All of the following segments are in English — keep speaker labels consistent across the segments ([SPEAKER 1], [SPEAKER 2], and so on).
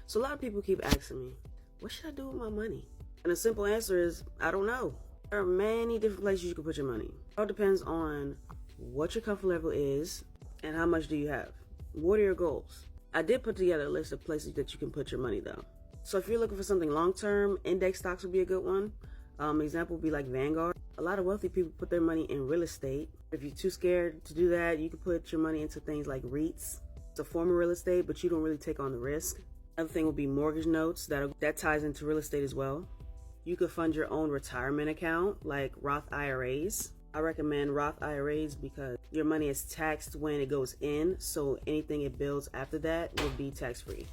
[SPEAKER 1] So a lot of people keep asking me, what should I do with my money? And the simple answer is, I don't know. There are many different places you can put your money. It all depends on what your comfort level is and how much do you have. What are your goals? I did put together a list of places that you can put your money though. So if you're looking for something long-term, index stocks would be a good one. Example would be like Vanguard. A lot of wealthy people put their money in real estate. If you're too scared to do that, you can put your money into things like REITs. It's a form of real estate, but you don't really take on the risk. Another thing would be mortgage notes. That ties into real estate as well. You could fund your own retirement account like Roth IRAs. I recommend Roth IRAs because your money is taxed when it goes in, so anything it builds after that will be tax-free.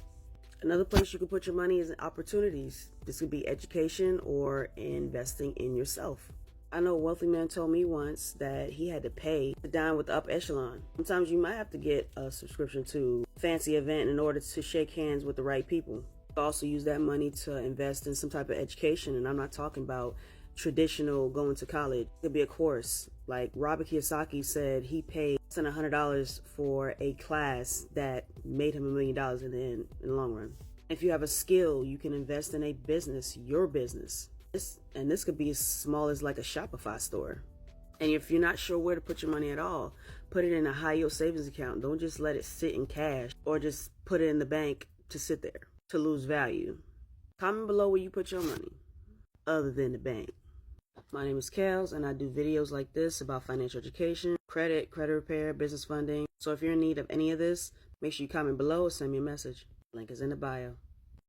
[SPEAKER 1] Another place you can put your money is in opportunities. This could be education or investing in yourself. I know a wealthy man told me once that he had to pay to dine with the upper echelon. Sometimes you might have to get a subscription to a fancy event in order to shake hands with the right people. You also use that money to invest in some type of education, and I'm not talking about traditional going to college. It could be a course. Like Robert Kiyosaki said, he paid $100 for a class that made him $1 million in the long run. If you have a skill, you can invest in a business, your business. This could be as small as like a Shopify store. And if you're not sure where to put your money at all, put it in a high yield savings account. Don't just let it sit in cash or just put it in the bank to sit there to lose value. Comment below where you put your money other than the bank. My name is Kels, and I do videos like this about financial education, credit repair, business funding. So if you're in need of any of this, make sure you comment below or send me a message. Link is in the bio.